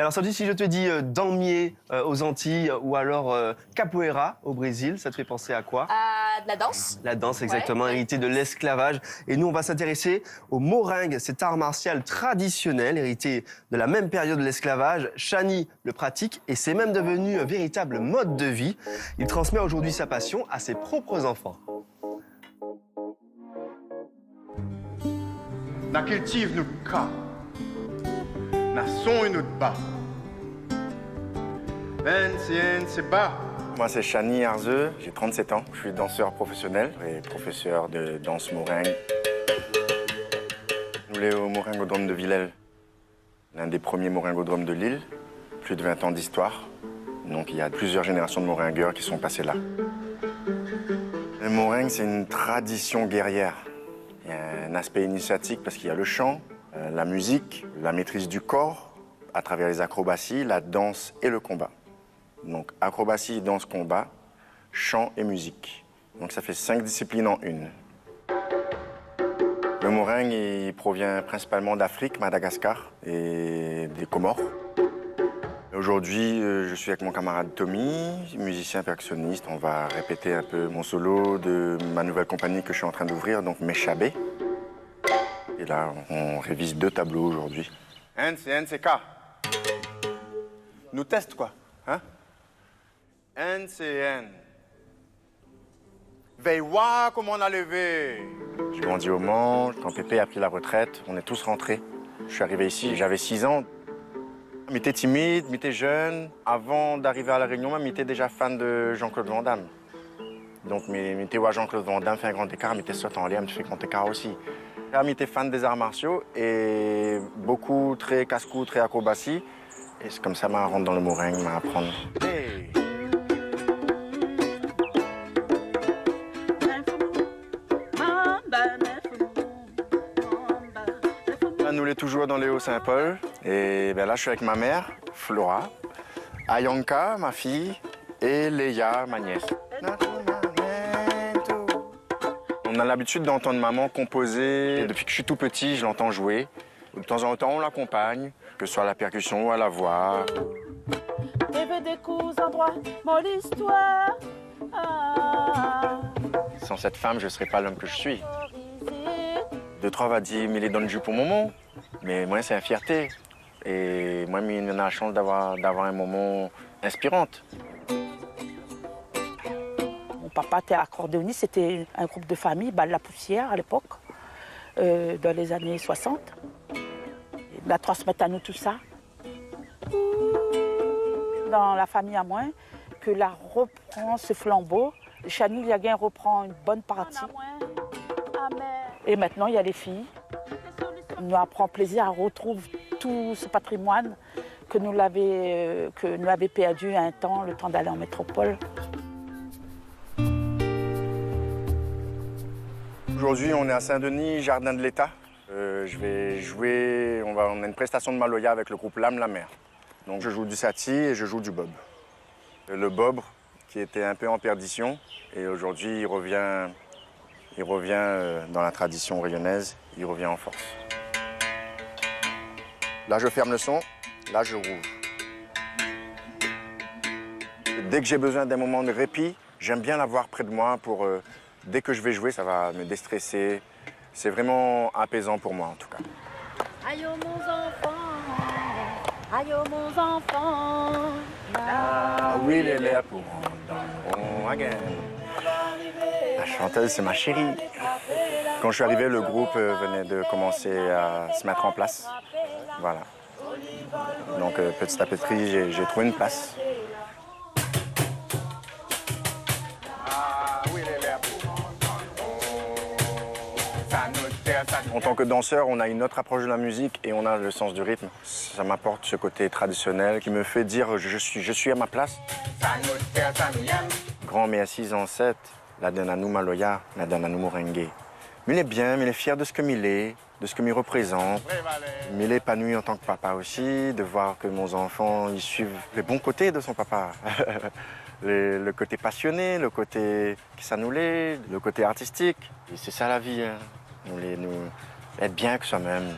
Et alors Sandy, si je te dis damier aux Antilles ou alors capoeira au Brésil, ça te fait penser à quoi? De la danse. La danse, exactement, Ouais. hérité de l'esclavage. Et nous, on va s'intéresser au moringue, cet art martial traditionnel, hérité de la même période de l'esclavage. Chani le pratique et c'est même devenu un véritable mode de vie. Il transmet aujourd'hui sa passion à ses propres enfants. Na cultive nous cas, na son nous bas. C'est bas. Moi, c'est Chani Arzeux, j'ai 37 ans. Je suis danseur professionnel et professeur de danse moringue. Nous sommes au Moringodrome de Villèle, l'un des premiers moringodromes de l'île. Plus de 20 ans d'histoire. Donc, il y a plusieurs générations de moringueurs qui sont passés là. Le moringue, c'est une tradition guerrière. Il y a un aspect initiatique parce qu'il y a le chant, la musique, la maîtrise du corps, à travers les acrobaties, la danse et le combat. Donc acrobatie, danse, combat, chant et musique. Donc ça fait 5 disciplines en une. Le moringue, il provient principalement d'Afrique, Madagascar et des Comores. Aujourd'hui, je suis avec mon camarade Tommy, musicien percussionniste. On va répéter un peu mon solo de ma nouvelle compagnie que je suis en train d'ouvrir, donc Meshabé. Et là, on révise 2 tableaux aujourd'hui. NCK. Nous teste quoi, hein? NCN. Veille voir comment on a levé. J'ai grandi au Mans. Quand Pépé a pris la retraite, on est tous rentrés. Je suis arrivé ici, j'avais 6 ans. Mais t'es timide, mais t'es jeune. Avant d'arriver à La Réunion, même, t'es déjà fan de Jean-Claude Van Damme. Donc, mais t'es ouais, Jean-Claude Van Damme fait un grand écart, mais t'es saute en l'air, mais tu fais grand écart aussi. Mais t'es fan des arts martiaux et beaucoup très casse-cou, très acrobatie. Et c'est comme ça, m'a rentre dans le moringue, m'a apprendre. Hey. Nous sommes toujours dans les Hauts-Saint-Paul. Et ben là, je suis avec ma mère, Flora, Ayanka, ma fille, et Léa, ma nièce. On a l'habitude d'entendre maman composer. Depuis que je suis tout petit, je l'entends jouer. De temps en temps, on l'accompagne, que ce soit à la percussion ou à la voix. Sans cette femme, je ne serais pas l'homme que je suis. 2-3 va dire, mais les donne du pour moment. Mais moi, c'est une fierté. Et moi, on a la chance d'avoir un moment inspirant. Mon papa était accordéoniste, c'était un groupe de famille, Bal la Poussière à l'époque, dans les années 60. Il m'a transmis à nous tout ça. Dans la famille à moi, que la reprend ce flambeau. Chani Liaguin reprend une bonne partie. Et maintenant, il y a les filles. On nous apprend plaisir à retrouver tout ce patrimoine que nous avions perdu un temps, le temps d'aller en métropole. Aujourd'hui, on est à Saint-Denis, Jardin de l'État. Je vais jouer, on a une prestation de Maloya avec le groupe L'Âme la Mer. Donc je joue du sati et je joue du bob. Le bob qui était un peu en perdition et aujourd'hui il revient dans la tradition rayonnaise, il revient en force. Là je ferme le son, là je rouvre. Dès que j'ai besoin d'un moment de répit, j'aime bien l'avoir près de moi pour dès que je vais jouer, ça va me déstresser. C'est vraiment apaisant pour moi en tout cas. Aïe oh mon enfant, aïe oh mon enfant. Ah oui, il est là pour again. La chanteuse, c'est ma chérie. Quand je suis arrivé, le groupe venait de commencer à se mettre en place. Voilà. Donc petit à petit, j'ai trouvé une place. En tant que danseur, on a une autre approche de la musique et on a le sens du rythme. Ça m'apporte ce côté traditionnel qui me fait dire je suis à ma place. Grand mais assise en 7, la Dananou Maloya, la Dananou Moringue. Mais il est bien, mais il est fier de ce que il est, de ce que il représente. Mais il est épanoui en tant que papa aussi, de voir que mon enfant, il suit les bons côtés de son papa. Le côté passionné, le côté qui s'annulait, le côté artistique. Et c'est ça la vie, hein. Nous être bien que soi-même.